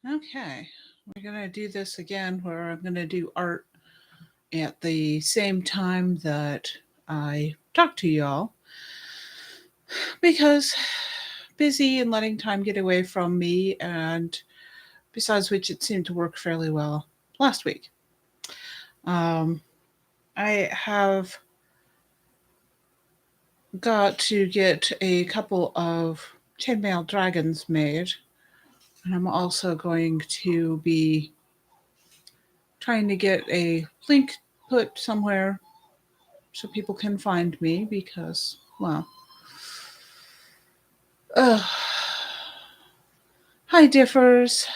Okay, we're gonna do this again where I'm gonna do art at the same time that I talk to y'all because busy and letting time get away from me, and besides which, it seemed to work fairly well last week. Um, I have got to get a couple of chainmail dragons made, and I'm also going to be trying to get a link put somewhere so people can find me because, well, uh, hi, Differs.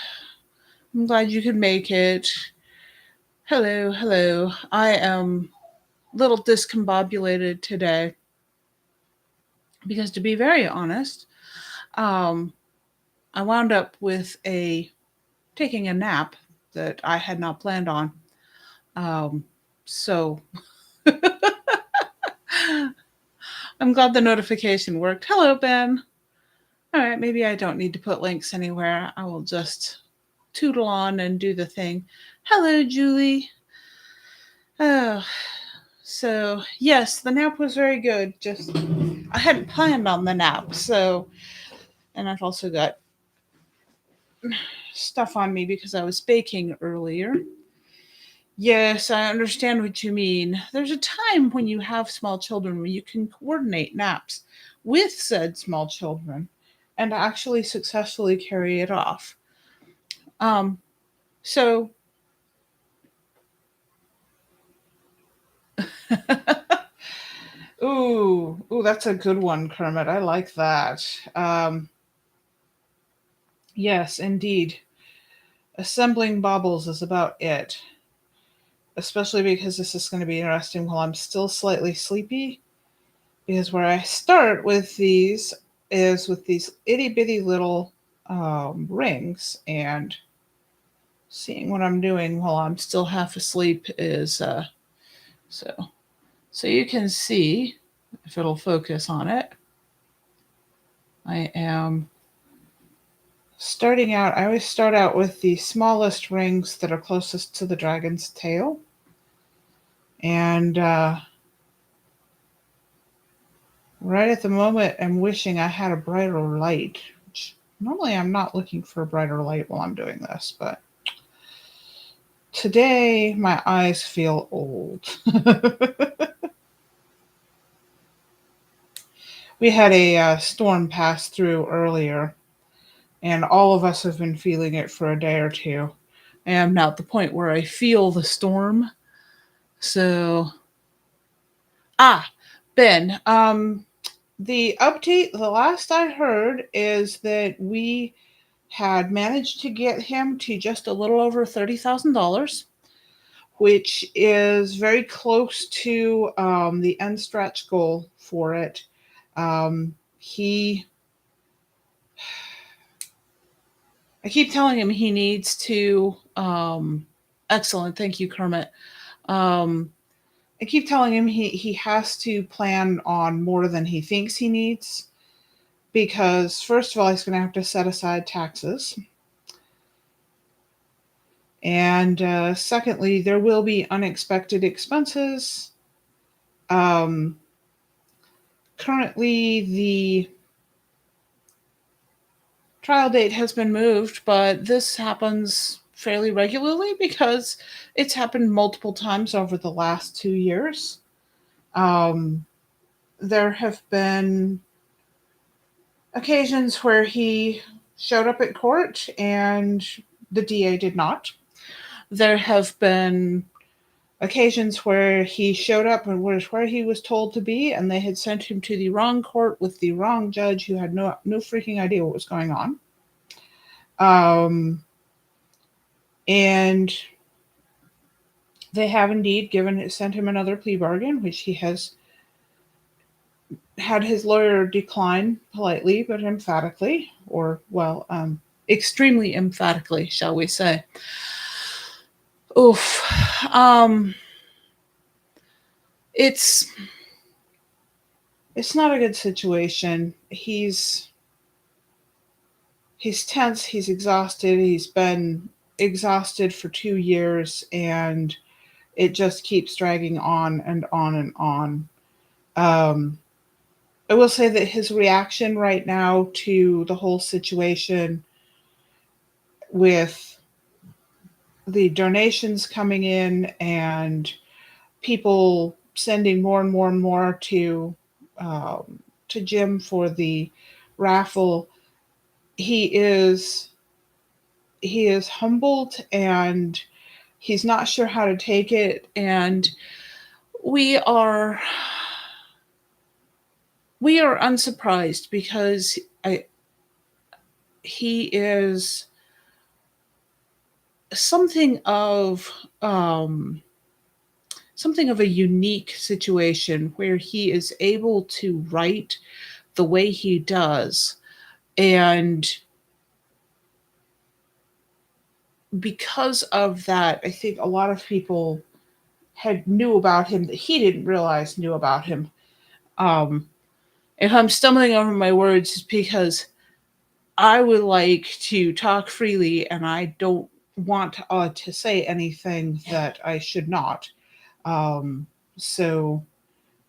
I'm glad you could make it. Hello, hello. I am a little discombobulated today because, to be very honest, um, I wound up with a taking a nap that I had not planned on. Um, so I'm glad the notification worked. Hello, Ben. All right, maybe I don't need to put links anywhere. I will just tootle on and do the thing. Hello, Julie. Oh, so yes, the nap was very good. Just I hadn't planned on the nap, so and I've also got stuff on me because I was baking earlier. Yes, I understand what you mean. There's a time when you have small children where you can coordinate naps with said small children and actually successfully carry it off. Um, so ooh, that's a good one, Kermit. I like that. Um, yes, indeed. Assembling baubles is about it, especially because this is going to be interesting while I'm still slightly sleepy. Because where I start with these is with these itty bitty little rings, and seeing what I'm doing while I'm still half asleep is so. So you can see if it'll focus on it. I am starting out. I always start out with the smallest rings that are closest to the dragon's tail, and right at the moment, I'm wishing I had a brighter light. Which normally, I'm not looking for a brighter light while I'm doing this, but today my eyes feel old. We had a storm pass through earlier, and all of us have been feeling it for a day or two. I am now at the point where I feel the storm. So, ah, Ben, the update, the last I heard is that we had managed to get him to just a little over $30,000, which is very close to the end stretch goal for it. He, I keep telling him he needs to. Excellent, thank you, Kermit. Um, I keep telling him he has to plan on more than he thinks he needs because first of all he's going to have to set aside taxes, and secondly there will be unexpected expenses. Um, Currently the trial date has been moved, but this happens fairly regularly because it's happened multiple times over the last 2 years. Um, there have been occasions where he showed up at court and the DA did not. There have been occasions where he showed up and was where he was told to be, and they had sent him to the wrong court with the wrong judge who had no freaking idea what was going on. Um, and they have indeed sent him another plea bargain, which he has had his lawyer decline politely but emphatically, or well, extremely emphatically, shall we say. Oof. Um, it's it's not a good situation. he's tense, he's exhausted, he's been exhausted for 2 years, and it just keeps dragging on and on and on. Um, I will say that his reaction right now to the whole situation with the donations coming in and people sending more and more and more to Jim for the raffle, he is he is humbled and he's not sure how to take it, and we are we are unsurprised because he is something of um, something of a unique situation where he is able to write the way he does, and because of that, I think a lot of people had knew about him that he didn't realize knew about him. Um, if I'm stumbling over my words, it's because I would like to talk freely and I don't want to say anything that I should not. Um, so,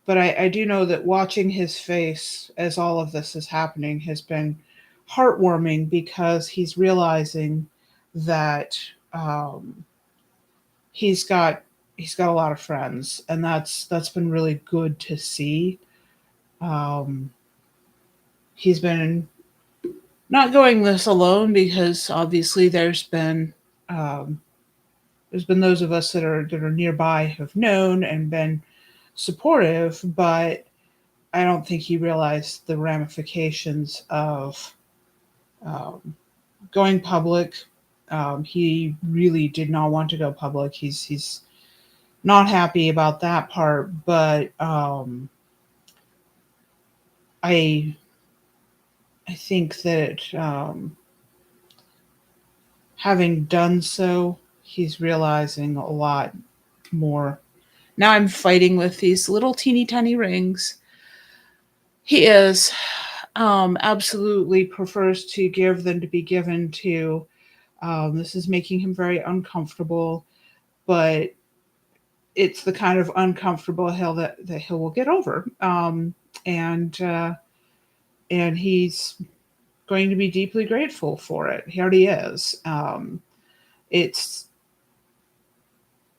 but I do know that watching his face as all of this is happening has been heartwarming because he's realizing that um, he's got he's got a lot of friends, and that's been really good to see. Um, he's been not going this alone because obviously um, there's been those of us that are nearby have known and been supportive, but I don't think he realized the ramifications of um, going public. He really did not want to go public. He's not happy about that part, but I I think that having done so, he's realizing a lot more. Now I'm fighting with these little teeny tiny rings. He is absolutely prefers to give than to be given to. This is making him very uncomfortable, but it's the kind of uncomfortable hill that he will get over. And and he's going to be deeply grateful for it. He already is. It's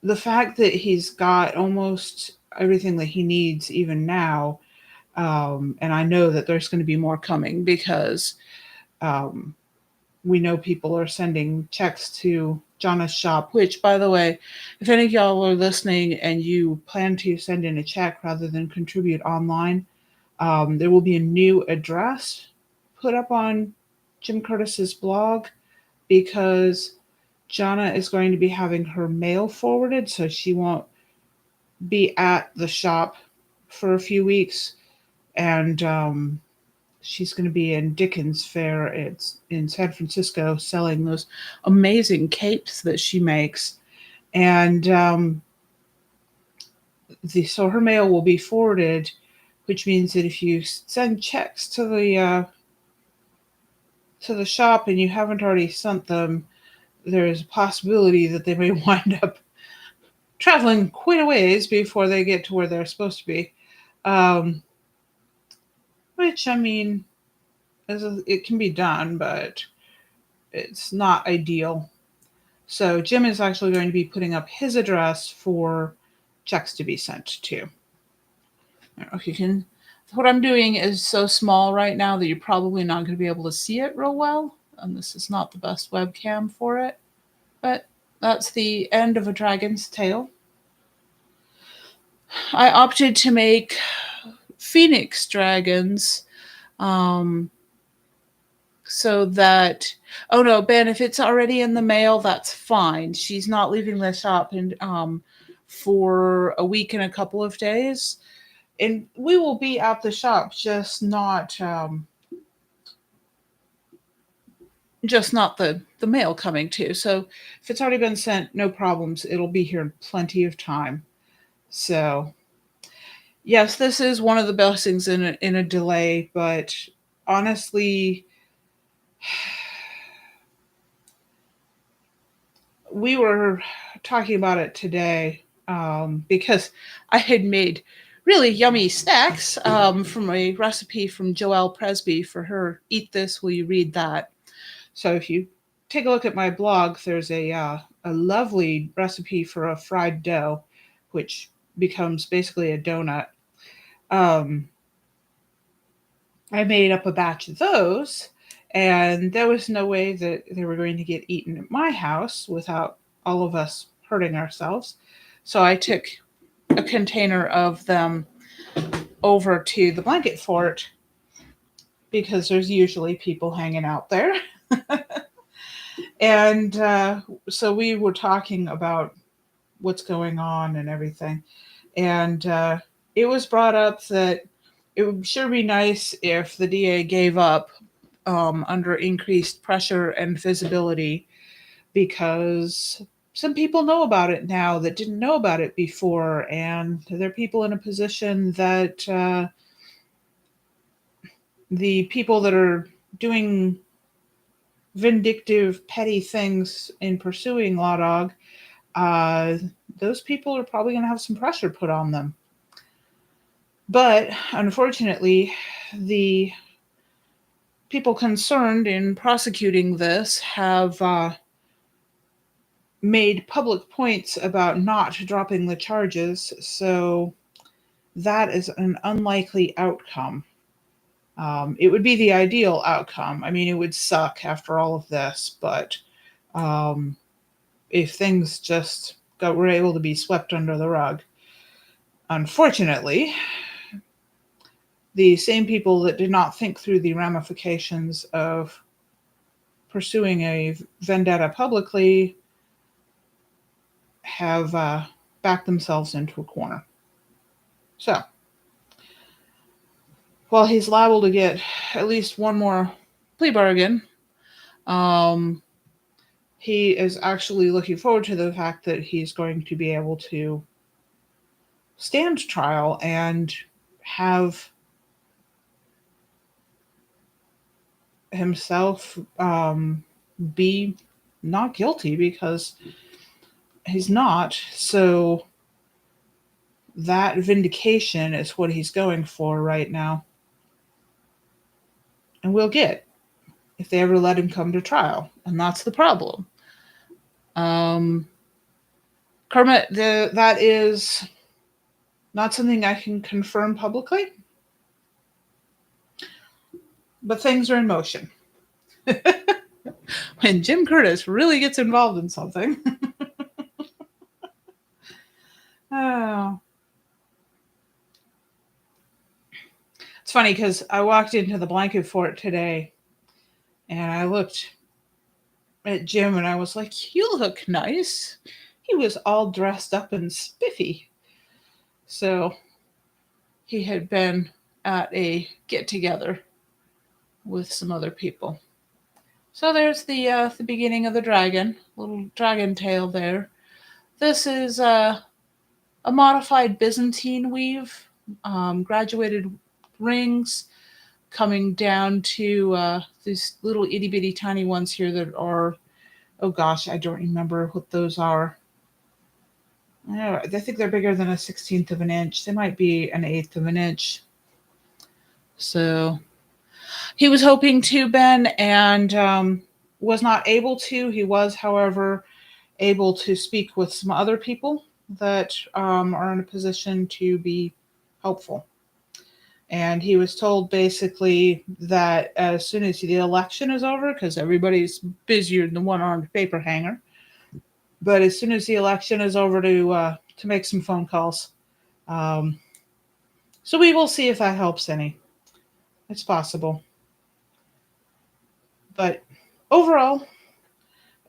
the fact that he's got almost everything that he needs even now. And I know that there's going to be more coming because um, we know people are sending checks to Jana's shop, which, by the way, if any of y'all are listening and you plan to send in a check rather than contribute online, there will be a new address put up on Jim Curtis's blog because Jana is going to be having her mail forwarded, so she won't be at the shop for a few weeks. And she's going to be in Dickens Fair. It's in San Francisco selling those amazing capes that she makes. And so her mail will be forwarded, which means that if you send checks to the shop and you haven't already sent them, there's a possibility that they may wind up traveling quite a ways before they get to where they're supposed to be. Um, which I mean, it can be done, but it's not ideal. So Jim is actually going to be putting up his address for checks to be sent to. Okay, what I'm doing is so small right now that you're probably not going to be able to see it real well, and this is not the best webcam for it. But that's the end of A Dragon's Tale. I opted to make Phoenix dragons um, so that, oh no, Ben, if it's already in the mail, that's fine. She's not leaving the shop for a week and a couple of days. And we will be at the shop, just not the mail coming too. So if it's already been sent, no problems. It'll be here in plenty of time. So yes, this is one of the blessings in a delay, but honestly, we were talking about it today because I had made really yummy snacks from a recipe from Joelle Presby for her Eat This, Will You Read That? So if you take a look at my blog, there's a lovely recipe for a fried dough, which becomes basically a donut. Um, I made up a batch of those, and there was no way that they were going to get eaten at my house without all of us hurting ourselves. So I took a container of them over to the blanket fort because there's usually people hanging out there. And so we were talking about what's going on and everything. And it was brought up that it would sure be nice if the DA gave up under increased pressure and visibility because some people know about it now that didn't know about it before. And there are people in a position that the people that are doing vindictive, petty things in pursuing Law Dog, uh, those people are probably going to have some pressure put on them. But unfortunately, the people concerned in prosecuting this have made public points about not dropping the charges, so that is an unlikely outcome. It would be the ideal outcome. I mean, it would suck after all of this, but um, if things just were able to be swept under the rug. Unfortunately, the same people that did not think through the ramifications of pursuing a vendetta publicly have backed themselves into a corner. So, while he's liable to get at least one more plea bargain, um, he is actually looking forward to the fact that he's going to be able to stand trial and have himself be not guilty because he's not. So that vindication is what he's going for right now. And we'll get if they ever let him come to trial. And that's the problem. Kermit, that is not something I can confirm publicly, but things are in motion. When Jim Curtis really gets involved in something. Oh. It's funny because I walked into the blanket fort today and I looked at Jim and I was like, "You look nice." He was all dressed up and spiffy. So he had been at a get together with some other people. So there's the beginning of the dragon, little dragon tail there. This is a modified Byzantine weave, graduated rings coming down to these little itty bitty tiny ones here that are, oh gosh, I don't remember what those are. I think they're bigger than a 16th of an inch. They might be an eighth of an inch. So he was hoping to, Ben, and was not able to. He was, however, able to speak with some other people that are in a position to be helpful. And he was told basically that as soon as the election is over, because everybody's busier than the one-armed paper hanger, but as soon as the election is over, to make some phone calls. Um, so we will see if that helps any. It's possible. But overall,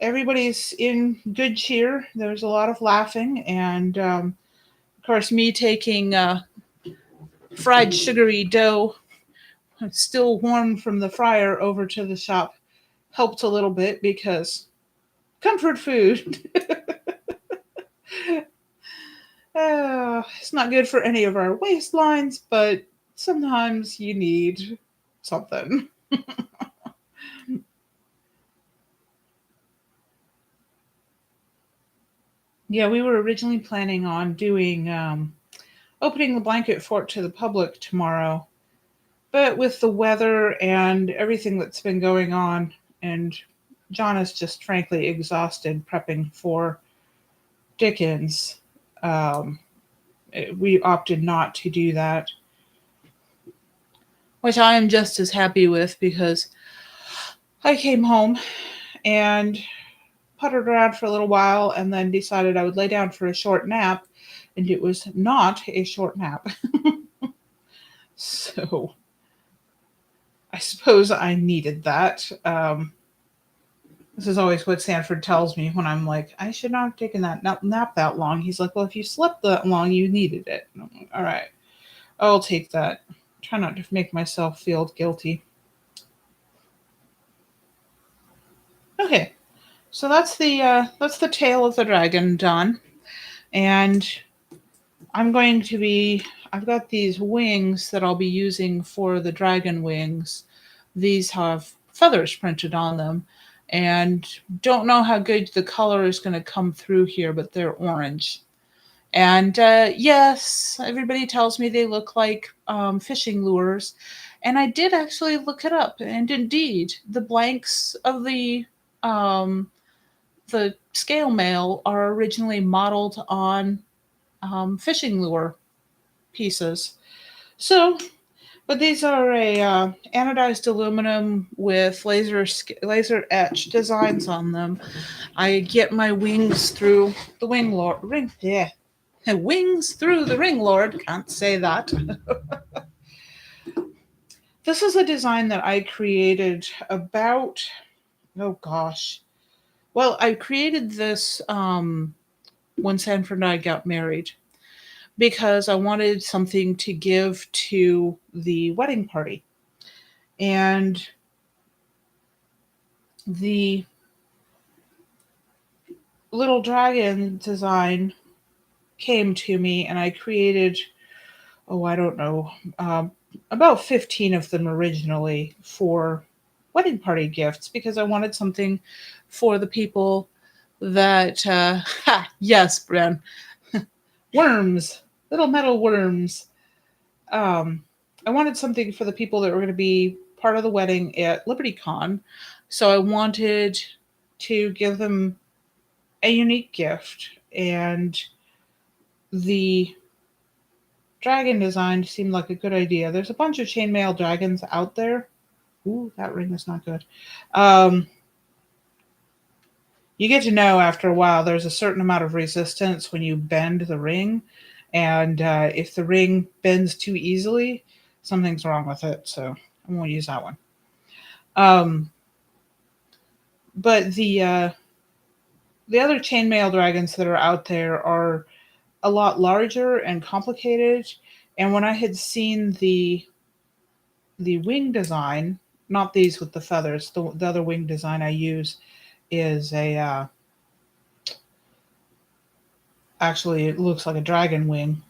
everybody's in good cheer. There's a lot of laughing, and of course, me taking fried sugary dough, still warm from the fryer, over to the shop helped a little bit because comfort food. It's not good for any of our waistlines, but sometimes you need something. Yeah, we were originally planning on doing opening the blanket fort to the public tomorrow, but with the weather and everything that's been going on, and John is just frankly exhausted prepping for Dickens, um, we opted not to do that, which I am just as happy with because I came home and puttered around for a little while and then decided I would lay down for a short nap, and it was not a short nap. So I suppose I needed that. This is always what Sanford tells me when I'm like, I should not have taken that nap that long. He's like, well, if you slept that long, you needed it. And I'm like, all right, I'll take that. Try not to make myself feel guilty. Okay, so that's the tail of the dragon done, and I'm going to be. I've got these wings that I'll be using for the dragon wings. These have feathers printed on them, and don't know how good the color is going to come through here, but they're orange. And yes, everybody tells me they look like fishing lures. And I did actually look it up, and indeed, the blanks of um, the scale mail are originally modeled on fishing lure pieces. So, but these are a anodized aluminum with laser etch designs on them. I get my wings through the ring. Yeah, wings through the ring lord. Can't say that. This is a design that I created about. Oh gosh. Well, I created this when Sanford and I got married because I wanted something to give to the wedding party. And the little dragon design came to me, and I created, oh, I don't know, about 15 of them originally for wedding party gifts because I wanted something for the people that, yes, Bren, worms, little metal worms. Um, I wanted something for the people that were going to be part of the wedding at LibertyCon. So I wanted to give them a unique gift, and the dragon design seemed like a good idea. There's a bunch of chainmail dragons out there. Ooh, that ring is not good. Um, you get to know after a while there's a certain amount of resistance when you bend the ring, and if the ring bends too easily, something's wrong with it. So I won't use that one. Um, but the other chainmail dragons that are out there are a lot larger and complicated. And when I had seen the wing design, not these with the feathers, the other wing design I use is a actually it looks like a dragon wing.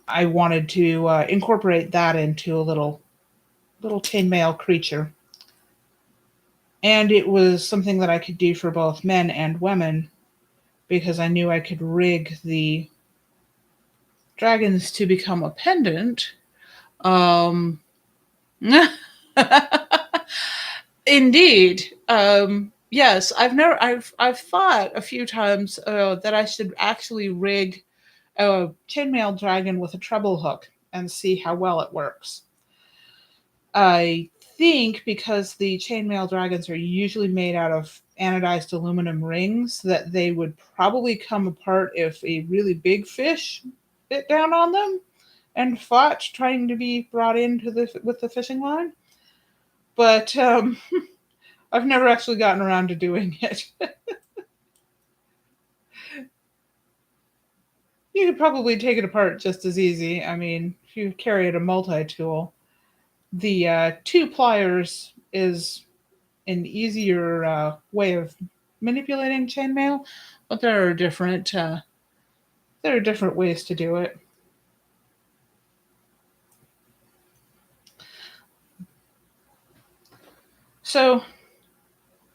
I wanted to incorporate that into a little chainmail creature, and it was something that I could do for both men and women because I knew I could rig the dragons to become a pendant. Um, Indeed. Yes, I've thought a few times that I should actually rig a chainmail dragon with a treble hook and see how well it works. I think because the chainmail dragons are usually made out of anodized aluminum rings, that they would probably come apart if a really big fish bit down on them and fought trying to be brought into the with the fishing line. But I've never actually gotten around to doing it. You could probably take it apart just as easy. I mean, if you carry it a multi tool, the two pliers is an easier way of manipulating chainmail, but there are different ways to do it. So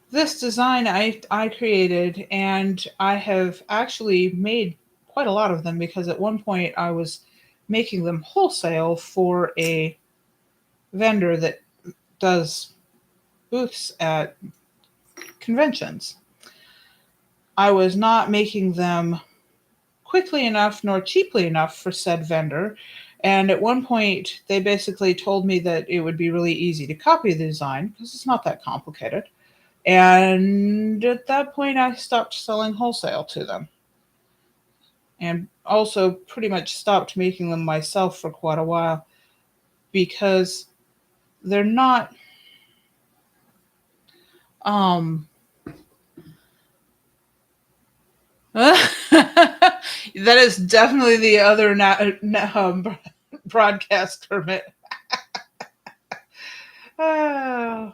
This design I created, and I have actually made quite a lot of them because at one point I was making them wholesale for a vendor that does booths at conventions. I was not making them quickly enough nor cheaply enough for said vendor. And at one point, they basically told me that it would be really easy to copy the design because it's not that complicated. And at that point, I stopped selling wholesale to them and also pretty much stopped making them myself for quite a while because they're not. Um, that is definitely the other broadcast permit. Oh,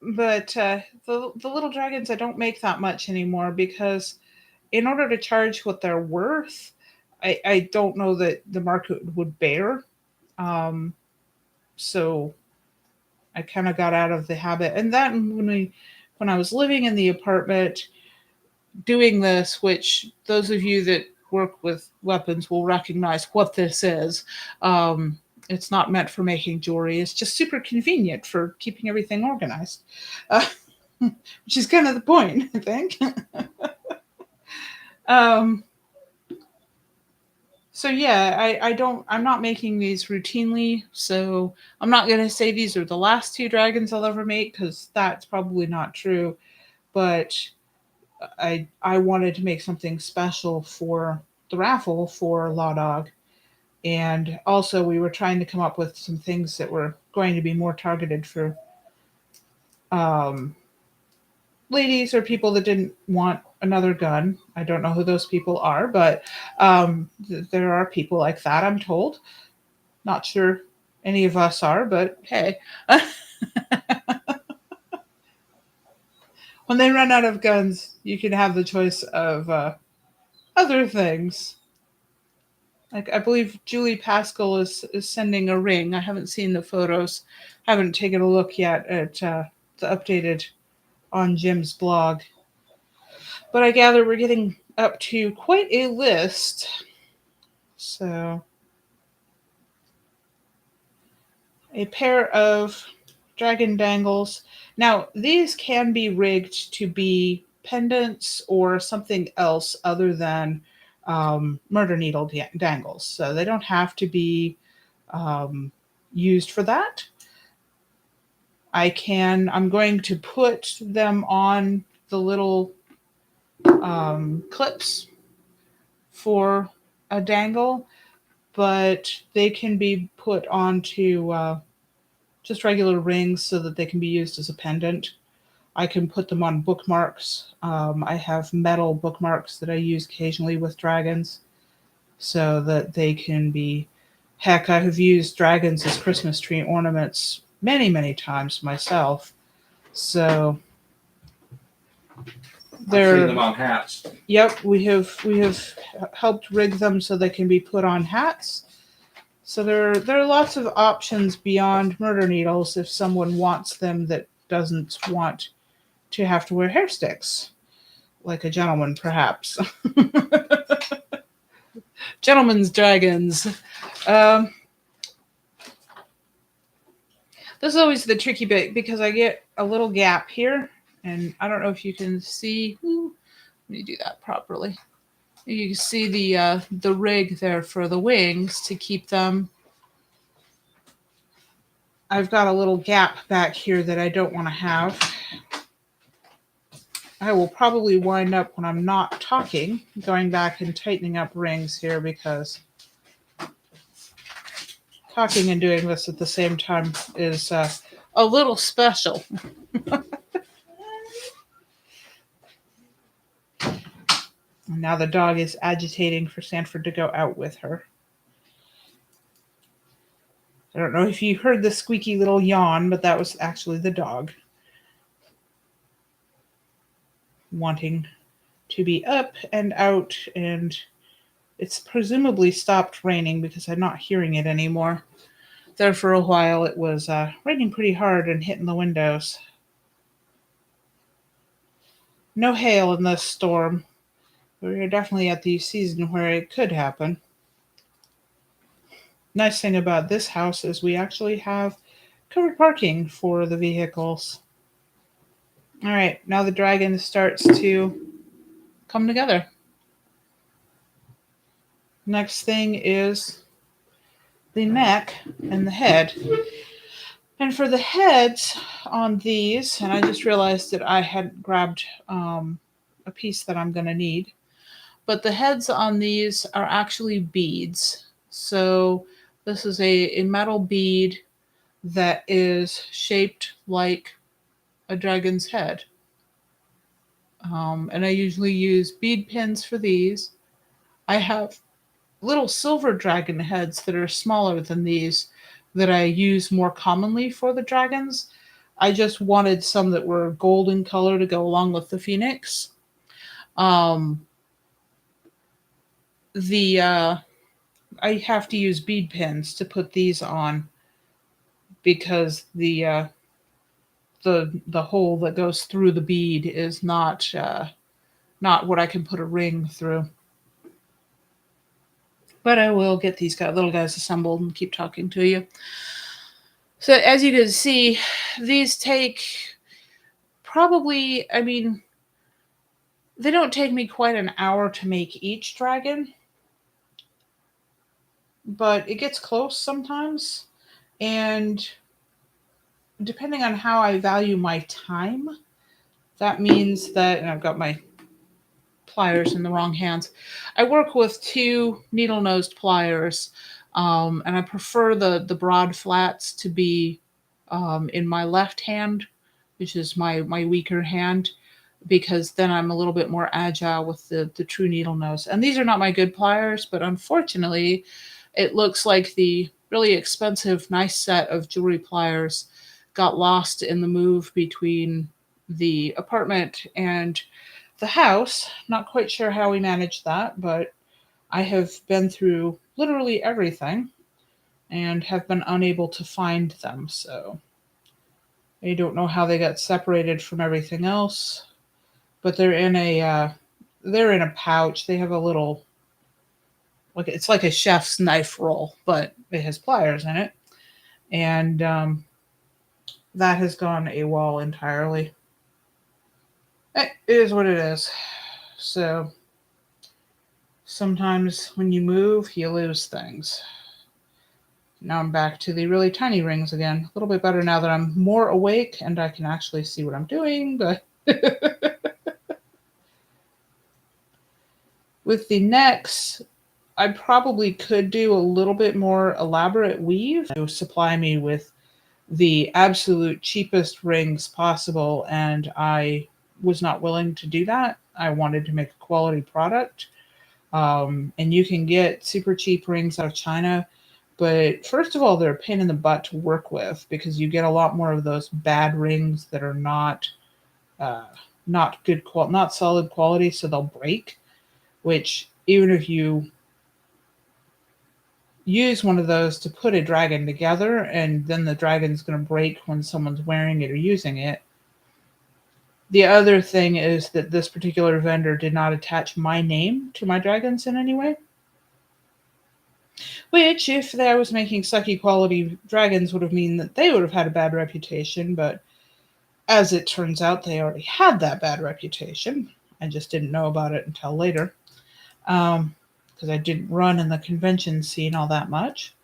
but the little dragons, I don't make that much anymore because in order to charge what they're worth, I don't know that the market would bear. Um, so I kind of got out of the habit. And then when I was living in the apartment doing this, which those of you that work with weapons will recognize what this is. Um, it's not meant for making jewelry. It's just super convenient for keeping everything organized, uh, which is kind of the point, I think. um, so yeah, I'm not making these routinely. So I'm not going to say these are the last two dragons I'll ever make because that's probably not true. But I wanted to make something special for the raffle for Law Dog. And also, we were trying to come up with some things that were going to be more targeted for um, ladies or people that didn't want another gun. I don't know who those people are, but there are people like that, I'm told. Not sure any of us are, but hey. When they run out of guns, you can have the choice of other things. Like I believe Julie Pascal is sending a ring. I haven't seen the photos, haven't taken a look yet at the updated on Jim's blog. But I gather we're getting up to quite a list. So a pair of dragon dangles. Now these can be rigged to be pendants or something else other than murder needle dangles. So they don't have to be um, used for that. I'm going to put them on the little clips for a dangle, but they can be put onto just regular rings so that they can be used as a pendant. I can put them on bookmarks. I have metal bookmarks that I use occasionally with dragons so that they can be. Heck, I have used dragons as Christmas tree ornaments many, many times myself. So I've seen them on hats. Yep, we have helped rig them so they can be put on hats. So there are lots of options beyond murder needles if someone wants them that doesn't want to have to wear hair sticks, like a gentleman perhaps. Gentleman's dragons. Um, this is always the tricky bit because I get a little gap here, and I don't know if you can see. Ooh, let me do that properly. You can see the rig there for the wings to keep them. I've got a little gap back here that I don't want to have. I will probably wind up when I'm not talking going back and tightening up rings here because talking and doing this at the same time is a little special. Now the dog is agitating for Sanford to go out with her. I don't know if you heard the squeaky little yawn, but that was actually the dog wanting to be up and out, and it's presumably stopped raining because I'm not hearing it anymore. there for a while it was raining pretty hard and hitting the windows. No hail in this storm. We're definitely at the season where it could happen. Nice thing about this house is we actually have covered parking for the vehicles. All right, now the dragon starts to come together. Next thing is the neck and the head. And for the heads on these, and I just realized that I had grabbed a piece that I'm going to need, but the heads on these are actually beads. So this is a metal bead that is shaped like a dragon's head. And I usually use bead pins for these. I have little silver dragon heads that are smaller than these that I use more commonly for the dragons. I just wanted some that were golden color to go along with the phoenix. I have to use bead pins to put these on because the hole that goes through the bead is not what I can put a ring through. But I will get these little guys assembled and keep talking to you. So as you can see, these take probably, they don't take me quite an hour to make each dragon, but it gets close sometimes. And depending on how I value my time, that means that, and I've got my pliers in the wrong hands. I work with 2 needle-nosed pliers, and I prefer the broad flats to be in my left hand, which is my weaker hand, because then I'm a little bit more agile with the true needle nose. And these are not my good pliers, but unfortunately, it looks like the really expensive, nice set of jewelry pliers got lost in the move between the apartment and the house. Not quite sure how we managed that, but I have been through literally everything and have been unable to find them. So I don't know how they got separated from everything else, but they're in a pouch. They have a little, like, it's like a chef's knife roll, but it has pliers in it, and that has gone AWOL entirely. It is what it is. So sometimes when you move, you lose things. Now I'm back to the really tiny rings again. A little bit better now that I'm more awake and I can actually see what I'm doing, but with the necks, I probably could do a little bit more elaborate weave to supply me with the absolute cheapest rings possible, and I was not willing to do that. I wanted to make a quality product. And you can get super cheap rings out of China, but first of all, they're a pain in the butt to work with because you get a lot more of those bad rings that are not good quality, not solid quality, so they'll break. Which, even if you use one of those to put a dragon together, and then the dragon's going to break when someone's wearing it or using it. The other thing is that this particular vendor did not attach my name to my dragons in any way. Which, if I was making sucky quality dragons, would have mean that they would have had a bad reputation, but as it turns out, they already had that bad reputation. I just didn't know about it until later. Because I didn't run in the convention scene all that much.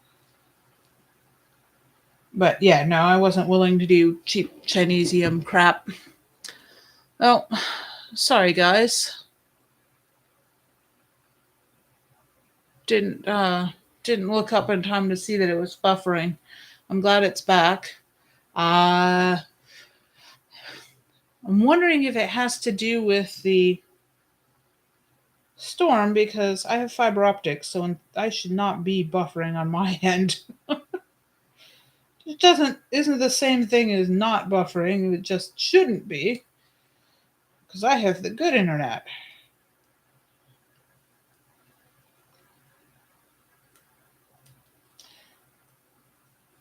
But yeah, no, I wasn't willing to do cheap Chinesium crap. Well, sorry guys. Didn't look up in time to see that it was buffering. I'm glad it's back. I'm wondering if it has to do with the storm, because I have fiber optics, so I should not be buffering on my end. It isn't the same thing as not buffering. It just shouldn't be, because I have the good internet.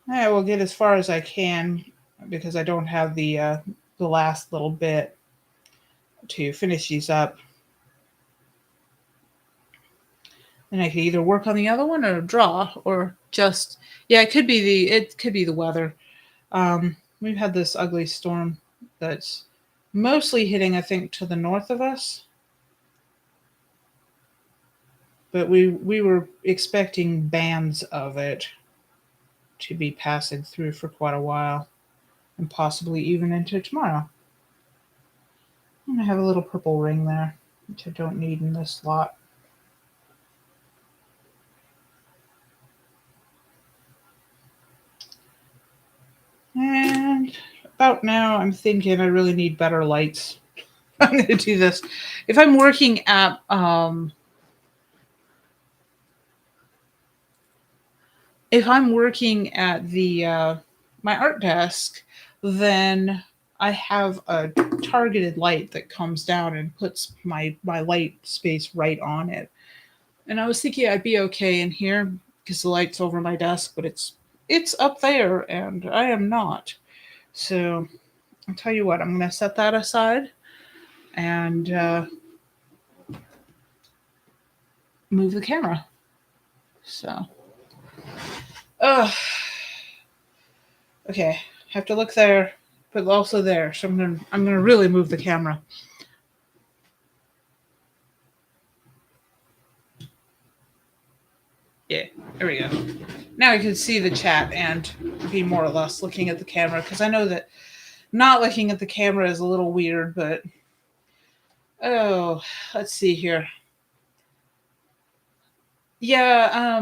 I will get as far as I can because I don't have the last little bit to finish these up. And I could either work on the other one or draw or just yeah, it could be the weather. We've had this ugly storm that's mostly hitting, I think, to the north of us, but we were expecting bands of it to be passing through for quite a while, and possibly even into tomorrow. And I have a little purple ring there, which I don't need in this slot. And about now, I'm thinking I really need better lights. I'm going to do this. If I'm working at the my art desk, then I have a targeted light that comes down and puts my light space right on it. And I was thinking I'd be okay in here because the light's over my desk, but it's up there and I am not. So I'll tell you what, I'm going to set that aside and move the camera. So, okay, have to look there, but also there. So I'm gonna really move the camera. Yeah, there we go. Now I can see the chat and be more or less looking at the camera because I know that not looking at the camera is a little weird, but oh, let's see here. Yeah,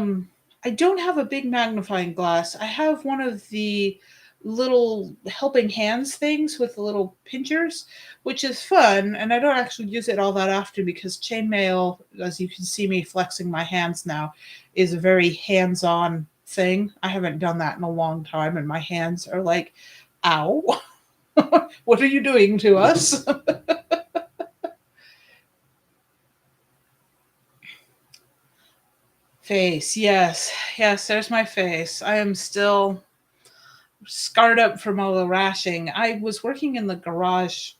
I don't have a big magnifying glass. I have one of the little helping hands things with the little pinchers, which is fun, and I don't actually use it all that often because chainmail, as you can see me flexing my hands now, is a very hands-on thing. I haven't done that in a long time, and my hands are like, ow. What are you doing to us? Face, yes. Yes, there's my face. I am still scarred up from all the rashing. I was working in the garage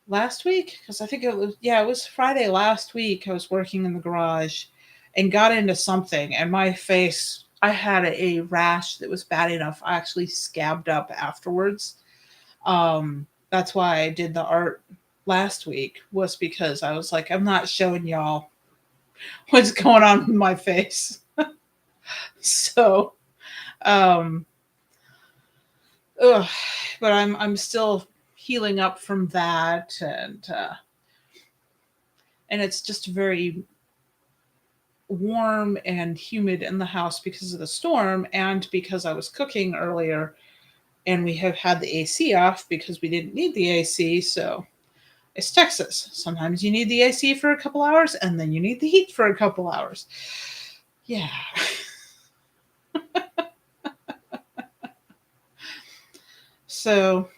last week because I think it was Friday last week. I was working in the garage and got into something, and my face, I had a rash that was bad enough. I actually scabbed up afterwards. That's why I did the art last week, was because I was like, I'm not showing y'all what's going on with my face. So, um, ugh, but I'm still healing up from that, and it's just very warm and humid in the house because of the storm and because I was cooking earlier, and we have had the AC off because we didn't need the AC. So it's Texas. Sometimes you need the AC for a couple hours, and then you need the heat for a couple hours. Yeah. So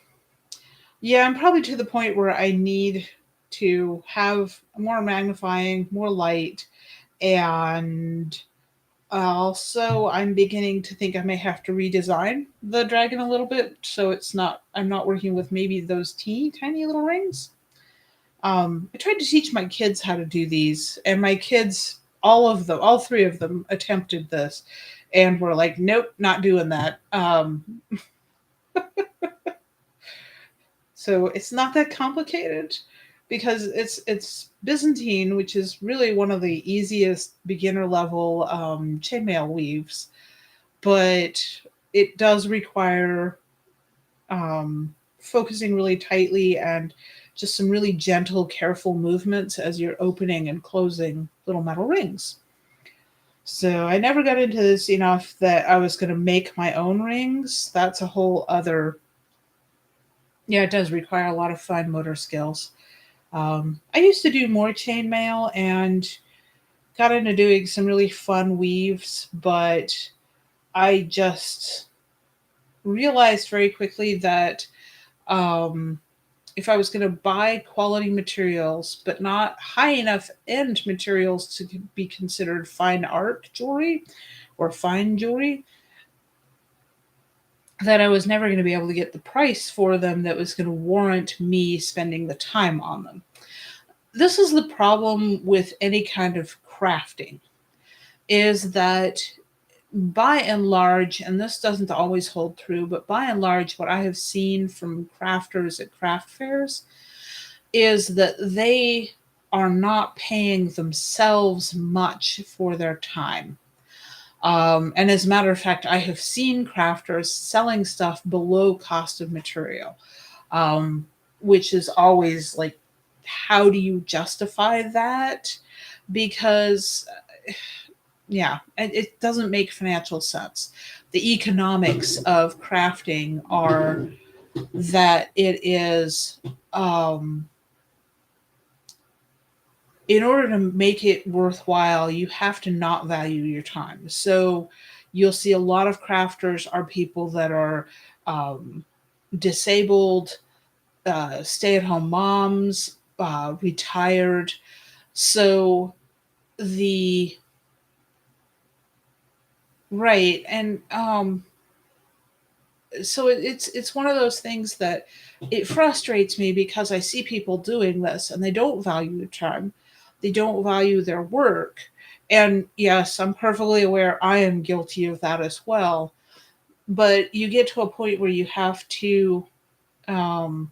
yeah, I'm probably to the point where I need to have more magnifying, more light, and also I'm beginning to think I may have to redesign the dragon a little bit so I'm not working with maybe those teeny tiny little rings. I tried to teach my kids how to do these, and my kids, all three of them attempted this and were like, nope, not doing that. So it's not that complicated because it's Byzantine, which is really one of the easiest beginner level chainmail weaves, but it does require focusing really tightly and just some really gentle, careful movements as you're opening and closing little metal rings. So I never got into this enough that I was going to make my own rings. That's a whole other. Yeah, it does require a lot of fine motor skills. I used to do more chainmail and got into doing some really fun weaves, but I just realized very quickly that um, if I was going to buy quality materials, but not high enough end materials to be considered fine art jewelry or fine jewelry, that I was never going to be able to get the price for them that was going to warrant me spending the time on them. This is the problem with any kind of crafting, is that by and large, and this doesn't always hold true, but by and large, what I have seen from crafters at craft fairs is that they are not paying themselves much for their time. And as a matter of fact, I have seen crafters selling stuff below cost of material, which is always like, how do you justify that? Because, yeah, it doesn't make financial sense. The economics of crafting are that it is, in order to make it worthwhile, you have to not value your time. So you'll see a lot of crafters are people that are disabled, stay-at-home moms, retired. So the right, and so it's one of those things that it frustrates me because I see people doing this and they don't value their time, they don't value their work. And yes, I'm perfectly aware I am guilty of that as well. But you get to a point where um,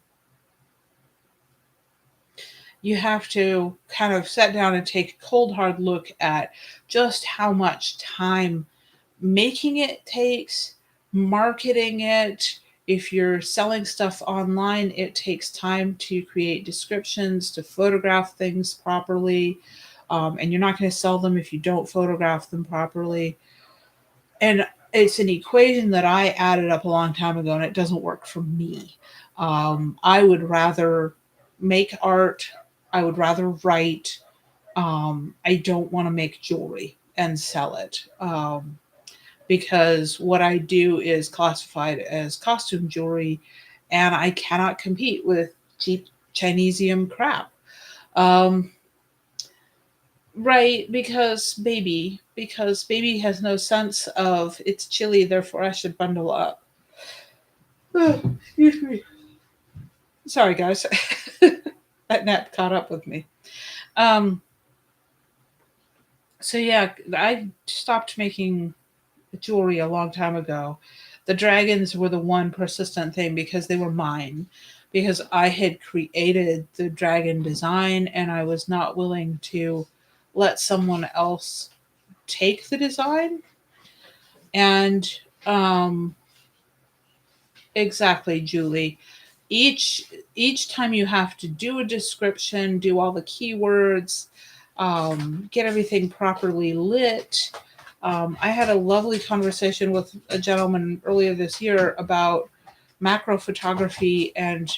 you have to kind of sit down and take a cold hard look at just how much time making it takes, marketing it. If you're selling stuff online, it takes time to create descriptions, to photograph things properly. And you're not going to sell them if you don't photograph them properly. And it's an equation that I added up a long time ago, and it doesn't work for me. I would rather make art, I would rather write. I don't want to make jewelry and sell it. Because what I do is classified as costume jewelry, and I cannot compete with cheap Chinesium crap. Um, right, because baby has no sense of it's chilly, therefore I should bundle up. Oh, excuse me. Sorry, guys. That nap caught up with me. Um, so yeah, I stopped making jewelry a long time ago. The dragons were the one persistent thing because they were mine. Because I had created the dragon design and I was not willing to let someone else take the design. And exactly, Julie. Each time you have to do a description, do all the keywords, get everything properly lit. I had a lovely conversation with a gentleman earlier this year about macro photography and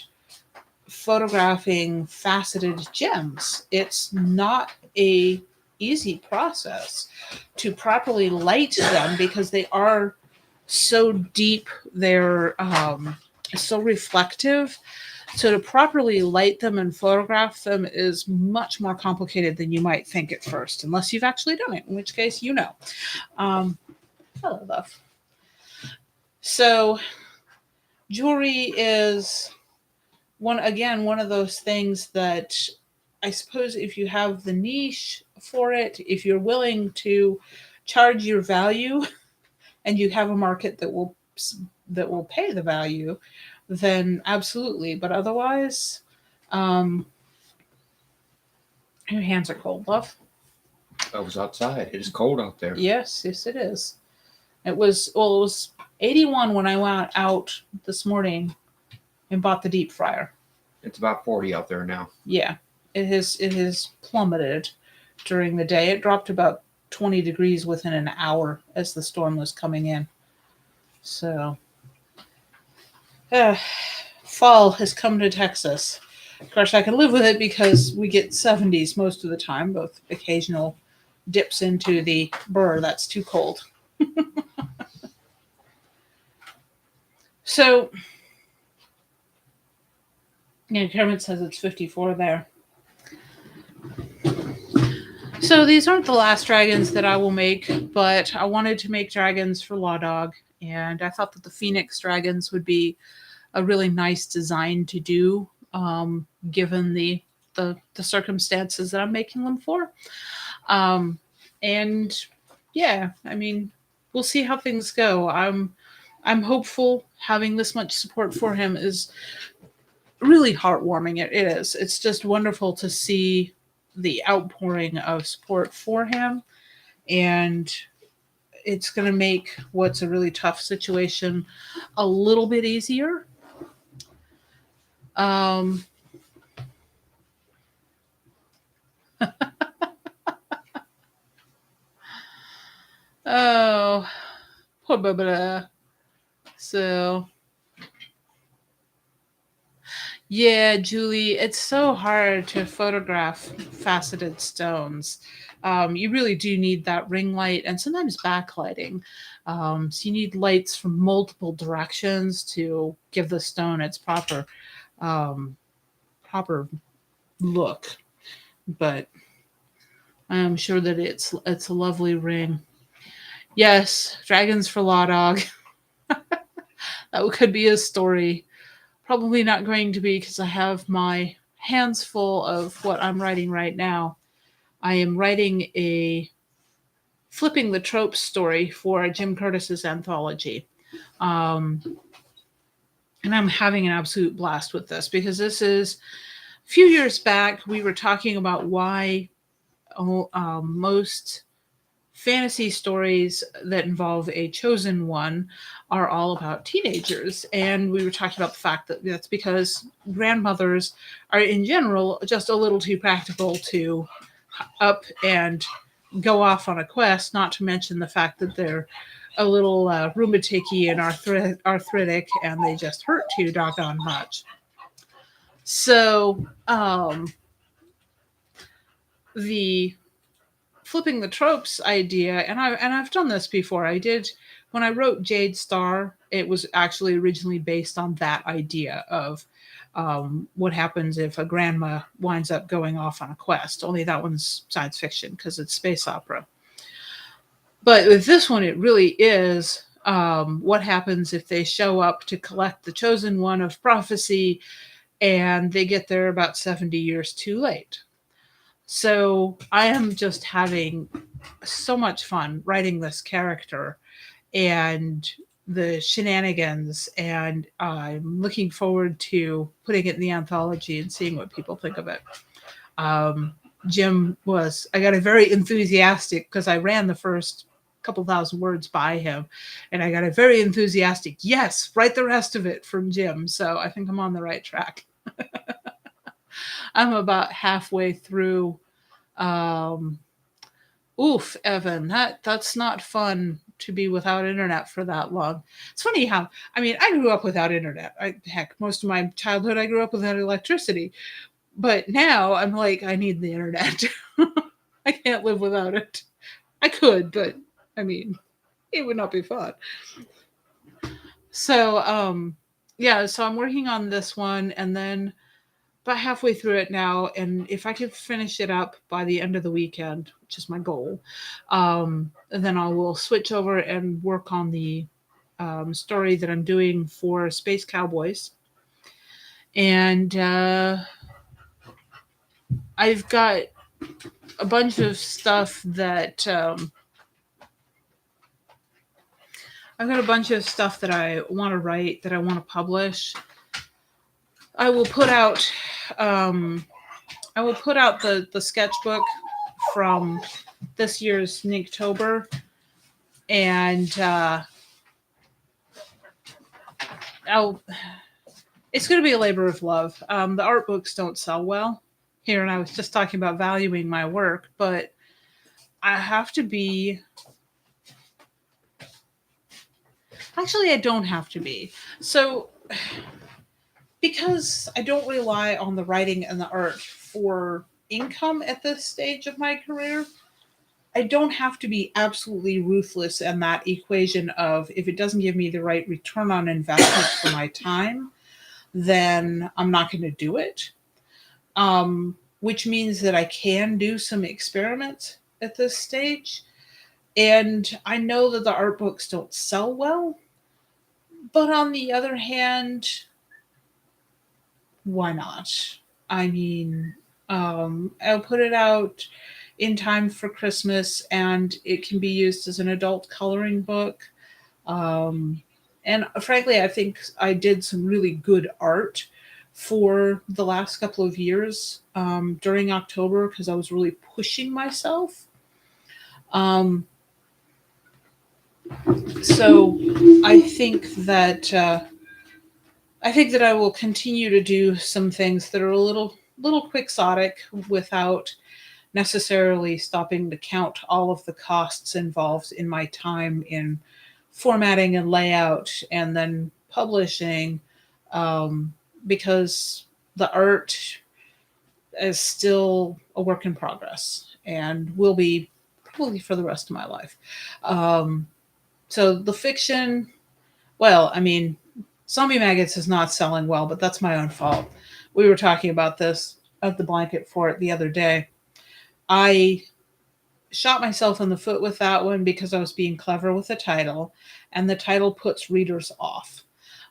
photographing faceted gems. It's not a easy process to properly light them because they are so deep, they're so reflective. So to properly light them and photograph them is much more complicated than you might think at first, unless you've actually done it, in which case you know. Hello, love. So jewelry is one of those things that I suppose if you have the niche for it, if you're willing to charge your value and you have a market that will pay the value, then absolutely. But otherwise, um, your hands are cold, love. I was outside. It is cold out there. Yes, it is. It was 81 when I went out this morning and bought the deep fryer. It's about 40 out there now. Yeah, it has plummeted during the day. It dropped about 20 degrees within an hour as the storm was coming in. So, fall has come to Texas. Of course, I can live with it because we get 70s most of the time, both occasional dips into the burr. That's too cold. So, yeah, Kermit says it's 54 there. So these aren't the last dragons that I will make, but I wanted to make dragons for Law Dog, And I thought that the Phoenix Dragons would be a really nice design to do, given the circumstances that I'm making them for. Um, and yeah, I mean, we'll see how things go. I'm hopeful. Having this much support for him is really heartwarming. It is. It's just wonderful to see the outpouring of support for him, and it's going to make what's a really tough situation a little bit easier. Um, oh, poor Barbara. So, yeah, Julie, it's so hard to photograph faceted stones. You really do need that ring light and sometimes backlighting. So you need lights from multiple directions to give the stone its um, proper look. But I'm sure that it's a lovely ring. Yes, dragons for Law Dog. That could be a story. Probably not going to be because I have my hands full of what I'm writing right now. I am writing a flipping the tropes story for Jim Curtis's anthology. Um, and I'm having an absolute blast with this because this is a few years back. We were talking about why most fantasy stories that involve a chosen one are all about teenagers. And we were talking about the fact that that's because grandmothers are, in general, just a little too practical to up and go off on a quest, not to mention the fact that they're a little rheumaticky and arthritic and they just hurt too doggone much. So, the flipping the tropes idea, and I've done this before. I did when I wrote Jade Star. It was actually originally based on that idea of what happens if a grandma winds up going off on a quest. Only that one's science fiction because it's space opera. But with this one, it really is what happens if they show up to collect the chosen one of prophecy and they get there about 70 years too late. So I am just having so much fun writing this character and the shenanigans, and I'm looking forward to putting it in the anthology and seeing what people think of it. Um, I got a very enthusiastic because I ran the first couple thousand words by him, and I got a very enthusiastic, yes, write the rest of it from Jim. So I think I'm on the right track. I'm about halfway through. Um, Oof, Evan, that's not fun to be without internet for that long. It's funny how, I mean, I grew up without internet. Heck, most of my childhood I grew up without electricity. But now I'm like, I need the internet. I can't live without it. I could, but I mean, it would not be fun. So, yeah, so I'm working on this one and then about halfway through it now, and if I could finish it up by the end of the weekend, which is my goal, then I will switch over and work on the story that I'm doing for Space Cowboys. And I've got a bunch of stuff that I've got a bunch of stuff that I want to write, that I want to publish. I will put out the sketchbook from this year's Inktober, and it's going to be a labor of love. The art books don't sell well here, and I was just talking about valuing my work, but I have to be. Actually, I don't have to be. So, because I don't rely on the writing and the art for income at this stage of my career, I don't have to be absolutely ruthless in that equation of if it doesn't give me the right return on investment for my time, then I'm not going to do it. Which means that I can do some experiments at this stage. And I know that the art books don't sell well. But on the other hand, why not? I mean, I'll put it out in time for Christmas, and it can be used as an adult coloring book. Um, and frankly, I think I did some really good art for the last couple of years during October because I was really pushing myself. Um, so I think that I will continue to do some things that are a little quixotic without necessarily stopping to count all of the costs involved in my time in formatting and layout and then publishing, um, because the art is still a work in progress and will be probably for the rest of my life. Um, so the fiction, well, I mean, Zombie Maggots is not selling well, but that's my own fault. We were talking about this at the blanket fort the other day. I shot myself in the foot with that one because I was being clever with the title, and the title puts readers off.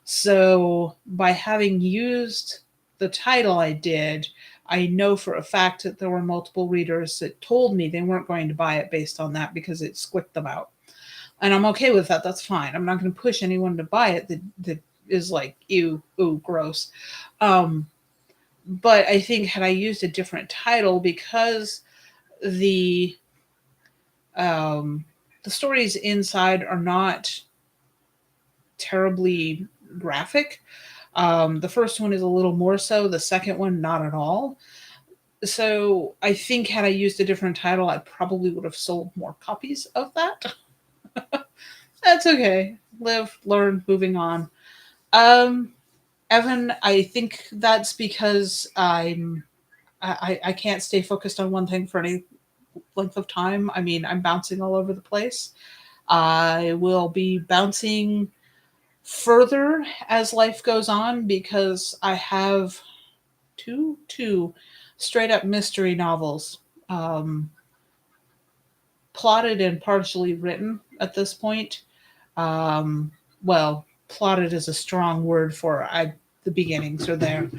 So, by having used the title I did, I know for a fact that there were multiple readers that told me they weren't going to buy it based on that because it squicked them out. And I'm okay with that. That's fine. I'm not going to push anyone to buy it that is like, ew, ooh, gross. Um, but I think had I used a different title, because the um, the stories inside are not terribly graphic. The first one is a little more so, the second one, not at all. So I think had I used a different title, I probably would have sold more copies of that. That's okay. Live, learn, moving on. Um, Evan, I think that's because I can't stay focused on one thing for any length of time. I mean, I'm bouncing all over the place. I will be bouncing further as life goes on because I have two straight up mystery novels, um, plotted and partially written at this point. Um, well, plotted is a strong word for the beginnings are there.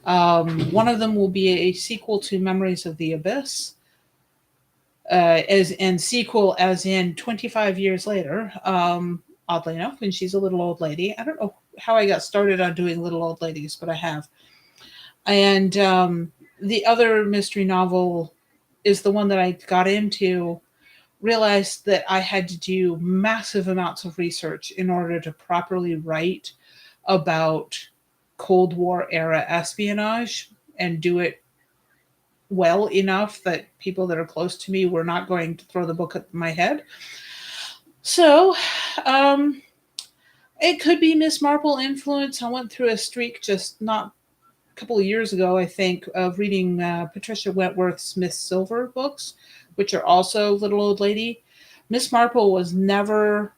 One of them will be a sequel to Memories of the Abyss, as in sequel as in 25 years later. Oddly enough, when she's a little old lady. I don't know how I got started on doing little old ladies, but I have. And the other mystery novel is the one that I got into, realized that I had to do massive amounts of research in order to properly write about Cold War era espionage and do it well enough that people that are close to me were not going to throw the book at my head. So, um, it could be Miss Marple influence. I went through a streak just not a couple of years ago, I think, of reading Patricia Wentworth's Miss Silver books, which are also Little Old Lady. Miss Marple was never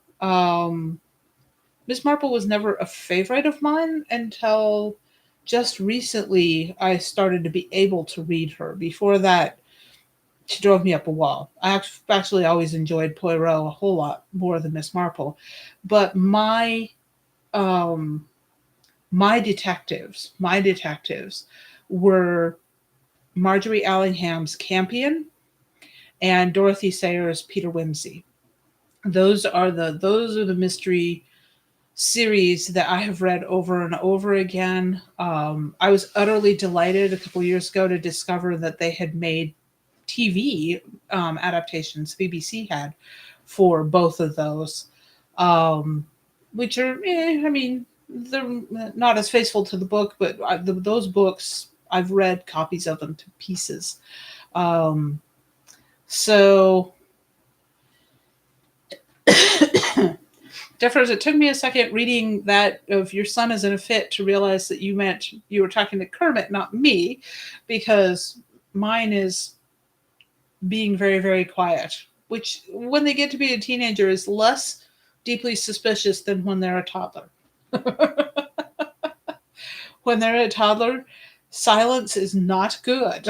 Miss Marple was never a favorite of mine until just recently I started to be able to read her. Before that, she drove me up a wall. I actually always enjoyed Poirot a whole lot more than Miss Marple, but um, my detectives were Marjorie Allingham's Campion and Dorothy Sayers' Peter Wimsey. Those are the mystery series that I have read over and over again. I was utterly delighted a couple years ago to discover that they had made TV adaptations. BBC had for both of those, um, which are, I mean, they're not as faithful to the book, but those books I've read copies of them to pieces. Um, so Jeffers, it took me a second reading that of your son is in a fit to realize that you meant you were talking to Kermit, not me, because mine is being very, very quiet, which when they get to be a teenager is less deeply suspicious than when they're a toddler. When they're a toddler, silence is not good.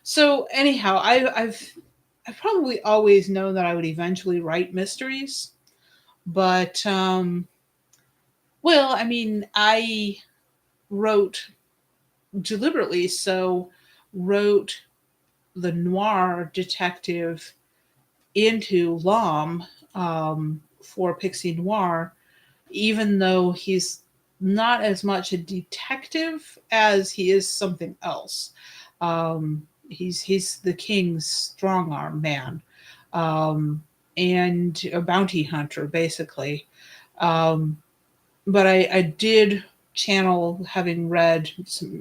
So anyhow, I've probably always known that I would eventually write mysteries. But well, I mean, I wrote deliberately so wrote the noir detective into Lom for Pixie Noir, even though he's not as much a detective as he is something else. He's the king's strong arm man, um, and a bounty hunter, basically. Um, but I did channel, having read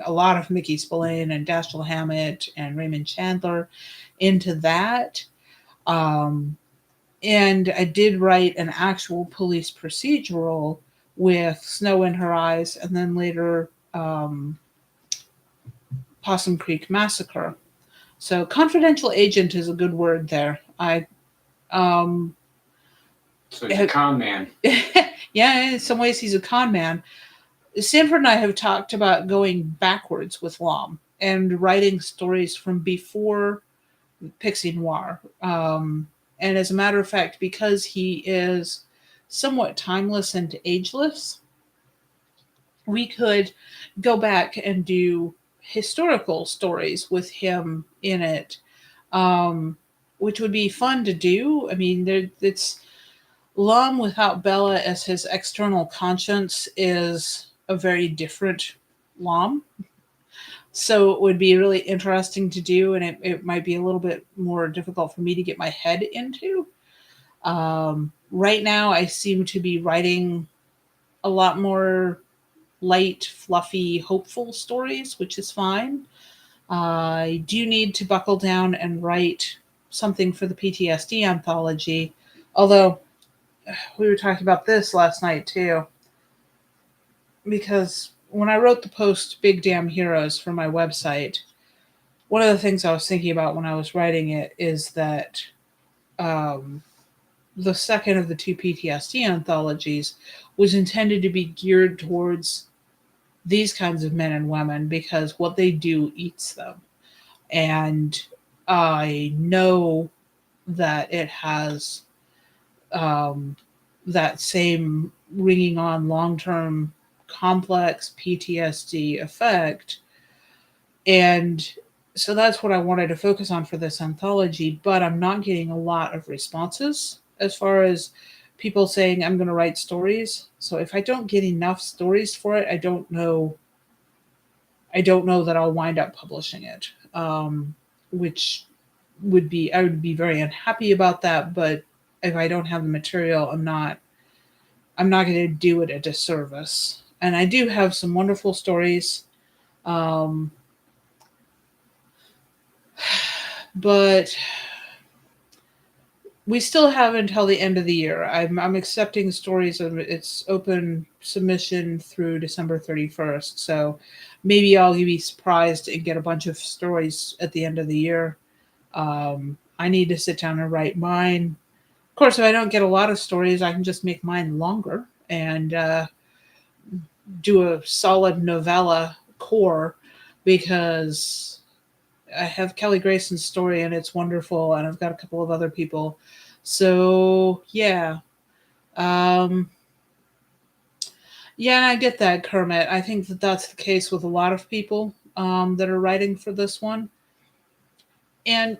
a lot of Mickey Spillane and Dashiell Hammett and Raymond Chandler, into that. Um, and I did write an actual police procedural with Snow in Her Eyes, and then later Possum Creek Massacre. So confidential agent is a good word there. I um, So he's a con man. yeah, in some ways he's a con man. Sanford and I have talked about going backwards with Lom and writing stories from before Pixie Noir. And as a matter of fact, because he is somewhat timeless and ageless, we could go back and do historical stories with him in it, um, which would be fun to do. I mean, it's Lom without Bella as his external conscience is a very different Lom. So it would be really interesting to do, and it might be a little bit more difficult for me to get my head into. Right now, I seem to be writing a lot more light, fluffy, hopeful stories, which is fine. I do need to buckle down and write something for the PTSD anthology, although we were talking about this last night too, because when I wrote the post Big Damn Heroes for my website, one of the things I was thinking about when I was writing it is that um, the second of the two PTSD anthologies was intended to be geared towards these kinds of men and women because what they do eats them. And I know that it has um, that same ringing on long term complex PTSD effect. And so that's what I wanted to focus on for this anthology, but I'm not getting a lot of responses as far as people saying I'm going to write stories. So if I don't get enough stories for it, I don't know that I'll wind up publishing it, which I would be very unhappy about that. But if I don't have the material, I'm not going to do it a disservice. And I do have some wonderful stories, um, but we still have until the end of the year. I'm accepting stories, and it's open submission through December 31st. So maybe I'll be surprised and get a bunch of stories at the end of the year. I need to sit down and write mine. Of course, if I don't get a lot of stories, I can just make mine longer and do a solid novella core, because I have Kelly Grayson's story and it's wonderful, and I've got a couple of other people. So yeah, um, yeah, and I get that, Kermit. I think that that's the case with a lot of people that are writing for this one. And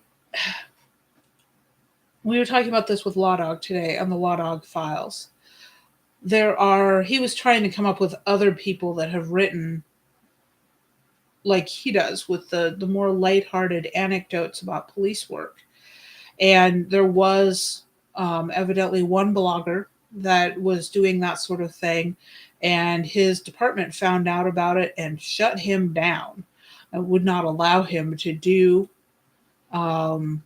we were talking about this with Law Dog today on the Law Dog Files. He was trying to come up with other people that have written like he does, with the more lighthearted anecdotes about police work. And there was evidently one blogger that was doing that sort of thing, and his department found out about it and shut him down and would not allow him to do. Um,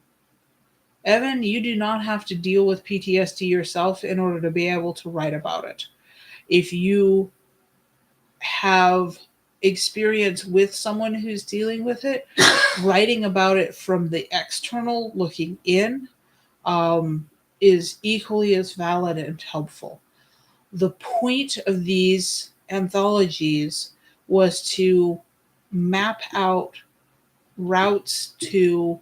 Evan, you do not have to deal with PTSD yourself in order to be able to write about it. If you have experience with someone who's dealing with it, writing about it from the external looking in um, is equally as valid and helpful. The point of these anthologies was to map out routes to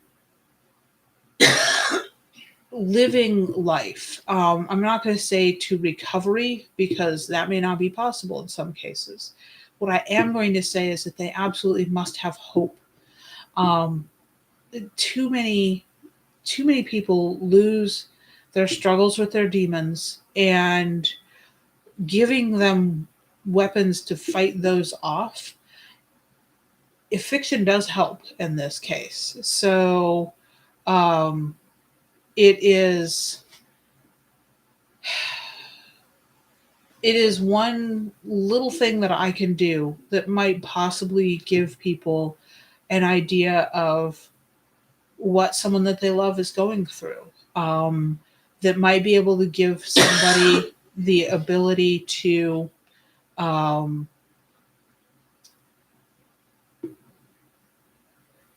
living life. I'm not going to say to recovery because that may not be possible in some cases. What I am going to say is that they absolutely must have hope. Um, too many people lose their struggles with their demons, and giving them weapons to fight those off. If fiction does help in this case, so um, it is one little thing that I can do that might possibly give people an idea of what someone that they love is going through. That might be able to give somebody the ability to the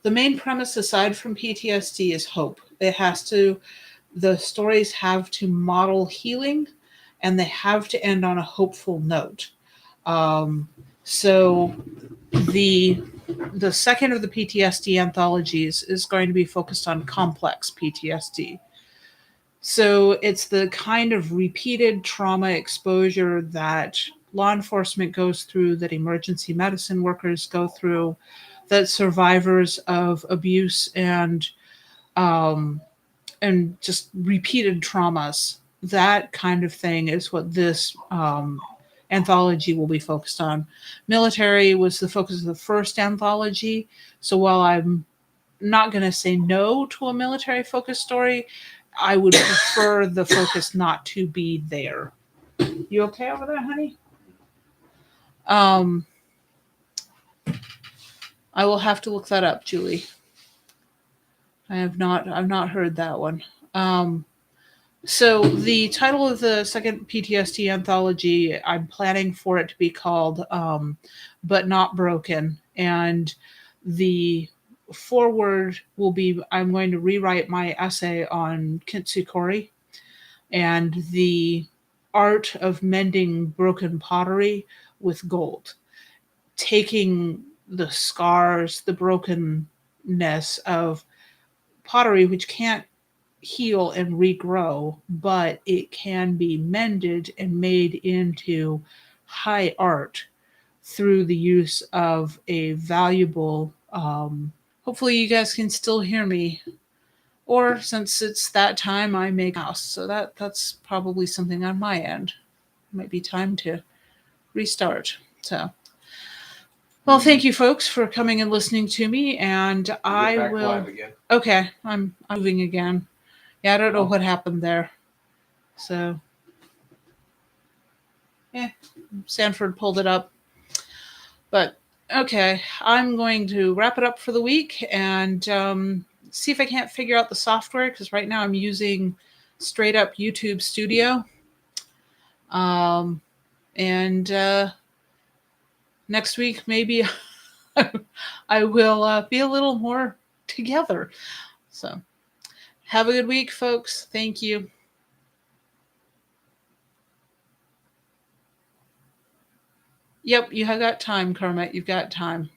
main premise aside from PTSD is hope. The stories have to model healing, and they have to end on a hopeful note. So the second of the PTSD anthologies is going to be focused on complex PTSD. So it's the kind of repeated trauma exposure that law enforcement goes through, that emergency medicine workers go through, that survivors of abuse um, and just repeated traumas. That kind of thing is what this anthology will be focused on. Military was the focus of the first anthology. So while I'm not going to say no to a military focused story, I would prefer the focus not to be there. You okay over there, honey? I will have to look that up, Julie. I've not heard that one. So the title of the second PTSD anthology, I'm planning for it to be called But Not Broken. And the foreword will be, I'm going to rewrite my essay on Kintsukuroi and the art of mending broken pottery with gold. Taking the scars, the brokenness of pottery, which can't heal and regrow, but it can be mended and made into high art through the use of a valuable. Hopefully, you guys can still hear me. Or since it's that time, I make a house, so that's probably something on my end. Might be time to restart. So, well, thank you, folks, for coming and listening to me, and I will. Live again. Okay, I'm moving again. Yeah, I don't know what happened there. So, yeah, Sanford pulled it up. But, okay, I'm going to wrap it up for the week and see if I can't figure out the software, because right now I'm using straight up YouTube Studio. And next week, maybe I will be a little more together. So, have a good week, folks. Thank you. Yep, you have got time, Kermit. You've got time.